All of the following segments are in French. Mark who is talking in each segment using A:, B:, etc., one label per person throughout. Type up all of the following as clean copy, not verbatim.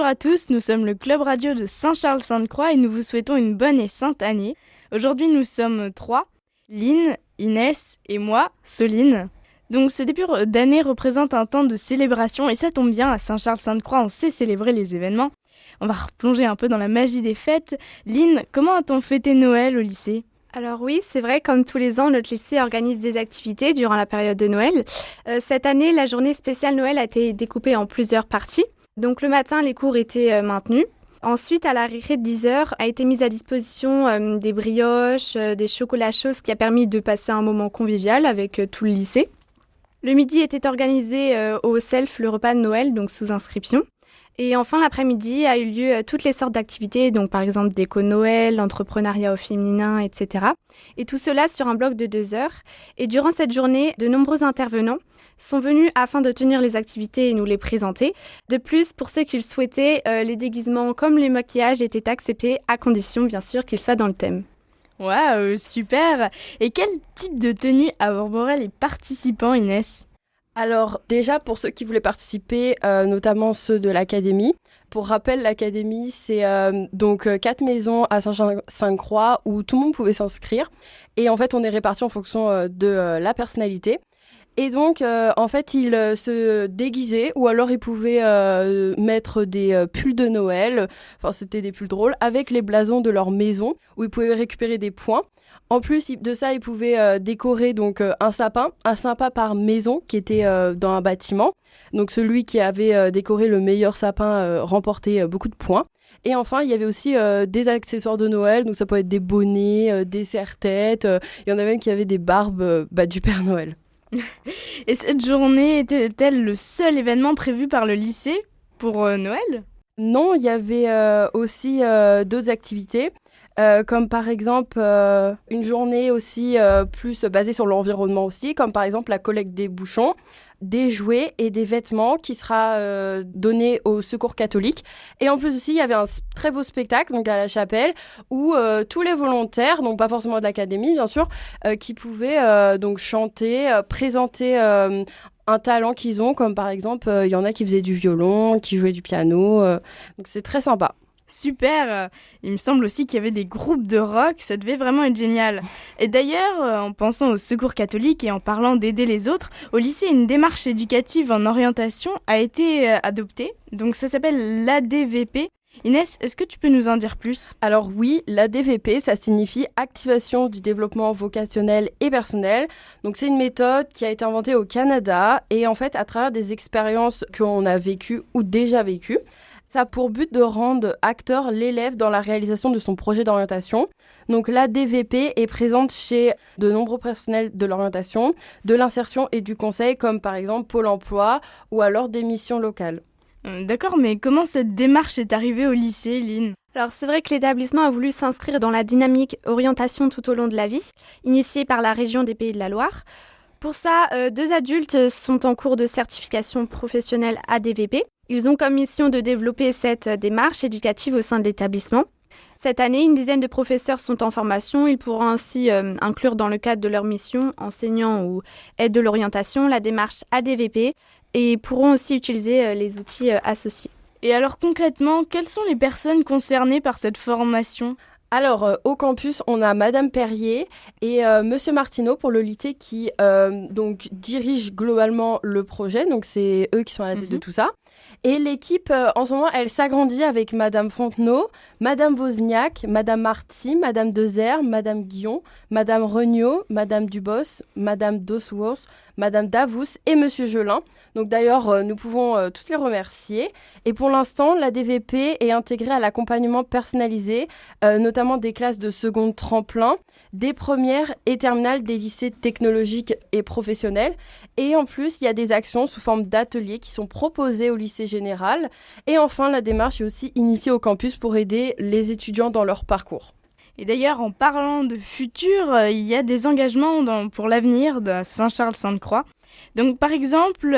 A: à tous, nous sommes le Club Radio de Saint-Charles-Sainte-Croix et nous vous souhaitons une bonne et sainte année. Aujourd'hui, nous sommes 3, Lynn, Inès et moi, Soline. Donc ce début d'année représente un temps de célébration et ça tombe bien, à Saint-Charles-Sainte-Croix, on sait célébrer les événements. On va replonger un peu dans la magie des fêtes. Lynn, comment a-t-on fêté Noël au lycée ?
B: Alors oui, c'est vrai, comme tous les ans, notre lycée organise des activités durant la période de Noël. Cette année, la journée spéciale Noël a été découpée en plusieurs parties. Donc le matin, les cours étaient maintenus. Ensuite, à la récré de 10h, a été mise à disposition des brioches, des chocolats chauds, ce qui a permis de passer un moment convivial avec tout le lycée. Le midi était organisé au SELF, le repas de Noël, donc sous inscription. Et enfin, l'après-midi a eu lieu toutes les sortes d'activités, donc par exemple déco Noël, l'entrepreneuriat au féminin, etc. Et tout cela sur un bloc de 2 heures. Et durant cette journée, de nombreux intervenants sont venus afin de tenir les activités et nous les présenter. De plus, pour ceux qui le souhaitaient, les déguisements comme les maquillages étaient acceptés à condition, bien sûr, qu'ils soient dans le thème.
A: Waouh, super! Et quel type de tenue arboraient les participants, Inès ?
C: Alors déjà pour ceux qui voulaient participer, notamment ceux de l'académie. Pour rappel, l'académie c'est donc 4 maisons à Saint-Charles-Sainte-Croix où tout le monde pouvait s'inscrire. Et en fait on est répartis en fonction de la personnalité. Et donc en fait ils se déguisaient ou alors ils pouvaient mettre des pulls de Noël, enfin c'était des pulls drôles, avec les blasons de leur maison où ils pouvaient récupérer des points. En plus de ça, ils pouvaient décorer donc un sapin par maison qui était dans un bâtiment. Donc celui qui avait décoré le meilleur sapin remportait beaucoup de points. Et enfin, il y avait aussi des accessoires de Noël, donc ça peut être des bonnets, des serre-têtes. Il y en avait même qui avaient des barbes du Père Noël.
A: Et cette journée était-elle le seul événement prévu par le lycée pour Noël ?
C: Non, il y avait aussi d'autres activités. Comme par exemple une journée aussi plus basée sur l'environnement aussi, comme par exemple la collecte des bouchons, des jouets et des vêtements qui sera donné au Secours catholique. Et en plus aussi, il y avait un très beau spectacle donc à la chapelle où tous les volontaires, donc pas forcément de l'académie bien sûr, qui pouvaient donc chanter, présenter un talent qu'ils ont, comme par exemple, il y en a qui faisaient du violon, qui jouaient du piano, donc c'est très sympa.
A: Super! Il me semble aussi qu'il y avait des groupes de rock, ça devait vraiment être génial. Et d'ailleurs, en pensant au Secours catholique et en parlant d'aider les autres, au lycée, une démarche éducative en orientation a été adoptée. Donc ça s'appelle l'ADVP. Inès, est-ce que tu peux nous en dire plus ?
C: Alors oui, l'ADVP, ça signifie Activation du développement vocationnel et personnel. Donc c'est une méthode qui a été inventée au Canada et en fait à travers des expériences qu'on a vécues ou déjà vécues. Ça a pour but de rendre acteur l'élève dans la réalisation de son projet d'orientation. Donc l'ADVP est présente chez de nombreux personnels de l'orientation, de l'insertion et du conseil, comme par exemple Pôle emploi ou alors des missions locales.
A: D'accord, mais comment cette démarche est arrivée au lycée, Lynn ?
B: Alors c'est vrai que l'établissement a voulu s'inscrire dans la dynamique orientation tout au long de la vie, initiée par la région des Pays de la Loire. Pour ça, 2 adultes sont en cours de certification professionnelle ADVP. Ils ont comme mission de développer cette démarche éducative au sein de l'établissement. Cette année, une dizaine de professeurs sont en formation. Ils pourront ainsi inclure dans le cadre de leur mission, enseignants ou aide de l'orientation, la démarche ADVP et pourront aussi utiliser les outils associés.
A: Et alors concrètement, quelles sont les personnes concernées par cette formation ?
C: Alors, au campus, on a Madame Perrier et Monsieur Martineau pour le lycée qui donc dirige globalement le projet. Donc, c'est eux qui sont à la tête de tout ça. Et l'équipe, en ce moment, elle s'agrandit avec Madame Fontenot, Madame Wozniak, Madame Marty, Madame Dezer, Madame Guillon, Madame Regnault, Madame Dubos, Madame Dosworth, Madame Davous et Monsieur Gelin. Donc d'ailleurs, nous pouvons tous les remercier. Et pour l'instant, la DVP est intégrée à l'accompagnement personnalisé, notamment des classes de seconde tremplin, des premières et terminales des lycées technologiques et professionnels. Et en plus, il y a des actions sous forme d'ateliers qui sont proposées au lycée général. Et enfin, la démarche est aussi initiée au campus pour aider les étudiants dans leur parcours.
A: Et d'ailleurs, en parlant de futur, il y a des engagements pour l'avenir de Saint-Charles-Sainte-Croix. Donc par exemple,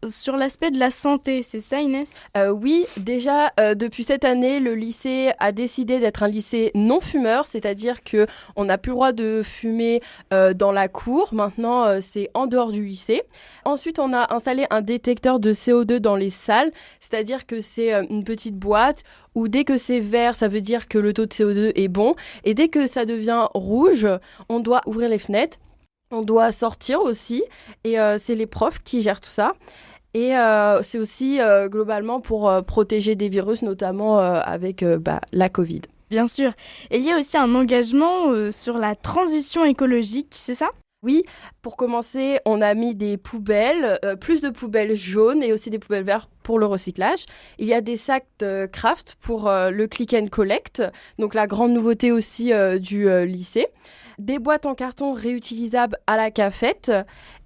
A: sur l'aspect de la santé, c'est ça Inès ?
C: Oui, déjà, depuis cette année, le lycée a décidé d'être un lycée non-fumeur, c'est-à-dire qu'on n'a plus le droit de fumer dans la cour. Maintenant, c'est en dehors du lycée. Ensuite, on a installé un détecteur de CO2 dans les salles, c'est-à-dire que c'est une petite boîte où dès que c'est vert, ça veut dire que le taux de CO2 est bon. Et dès que ça devient rouge, on doit ouvrir les fenêtres. On doit sortir aussi, et c'est les profs qui gèrent tout ça. Et c'est aussi globalement pour protéger des virus, notamment avec la Covid.
A: Bien sûr. Et il y a aussi un engagement sur la transition écologique, c'est ça ?
C: Oui, pour commencer, on a mis des poubelles, plus de poubelles jaunes et aussi des poubelles vertes pour le recyclage. Il y a des sacs de craft pour le click and collect, donc la grande nouveauté aussi du lycée. Des boîtes en carton réutilisables à la cafette.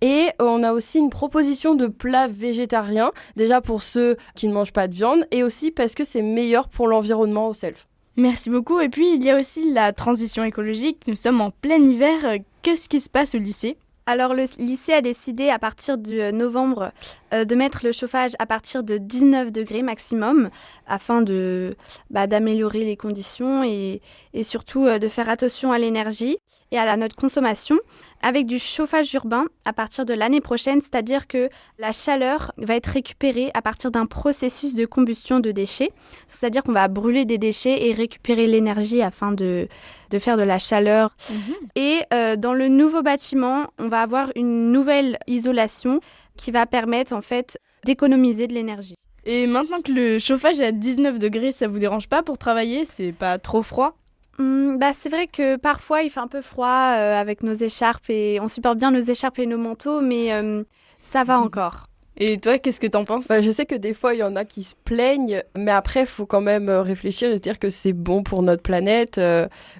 C: Et on a aussi une proposition de plats végétariens, déjà pour ceux qui ne mangent pas de viande, et aussi parce que c'est meilleur pour l'environnement au self.
A: Merci beaucoup. Et puis, il y a aussi la transition écologique. Nous sommes en plein hiver. Qu'est-ce qui se passe au lycée ?
B: Alors, le lycée a décidé à partir de novembre de mettre le chauffage à partir de 19 degrés maximum afin d'améliorer les conditions et surtout de faire attention à l'énergie et à notre consommation avec du chauffage urbain à partir de l'année prochaine, c'est-à-dire que la chaleur va être récupérée à partir d'un processus de combustion de déchets, c'est-à-dire qu'on va brûler des déchets et récupérer l'énergie afin de faire de la chaleur. Et dans le nouveau bâtiment, on va avoir une nouvelle isolation qui va permettre en fait d'économiser de l'énergie.
A: Et maintenant que le chauffage est à 19 degrés, ça vous dérange pas pour travailler ? C'est pas trop froid ?
B: C'est vrai que parfois il fait un peu froid avec nos écharpes et on supporte bien nos écharpes et nos manteaux, mais ça va encore.
A: Et toi, qu'est-ce que t'en penses ?
C: Je sais que des fois, il y en a qui se plaignent, mais après, il faut quand même réfléchir et se dire que c'est bon pour notre planète.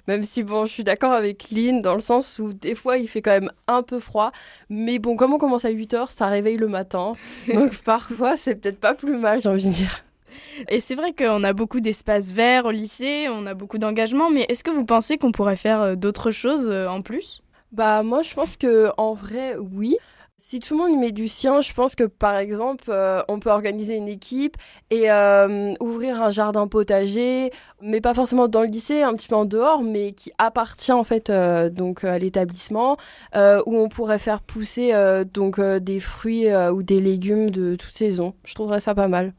C: Même si, je suis d'accord avec Lynn dans le sens où des fois, il fait quand même un peu froid. Mais bon, comme on commence à 8h, ça réveille le matin. Donc parfois, c'est peut-être pas plus mal, j'ai envie de dire.
A: Et c'est vrai qu'on a beaucoup d'espaces verts au lycée, on a beaucoup d'engagement, mais est-ce que vous pensez qu'on pourrait faire d'autres choses en plus ?
C: Moi, je pense qu'en vrai, oui. Si tout le monde y met du sien, je pense que par exemple, on peut organiser une équipe et ouvrir un jardin potager, mais pas forcément dans le lycée, un petit peu en dehors, mais qui appartient en fait donc à l'établissement, où on pourrait faire pousser des fruits ou des légumes de toute saison. Je trouverais ça pas mal.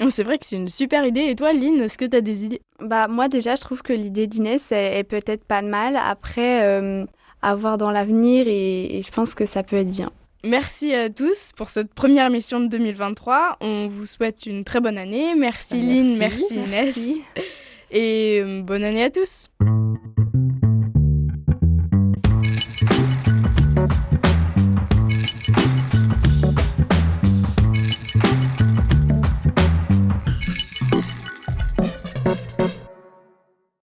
A: C'est vrai que c'est une super idée. Et toi, Lynn, est-ce que tu as des idées ?
B: Moi déjà, je trouve que l'idée d'Inès est peut-être pas mal. Après, à voir dans l'avenir et je pense que ça peut être bien.
A: Merci à tous pour cette première émission de 2023. On vous souhaite une très bonne année. Merci Lynn, merci Inès. Et bonne année à tous.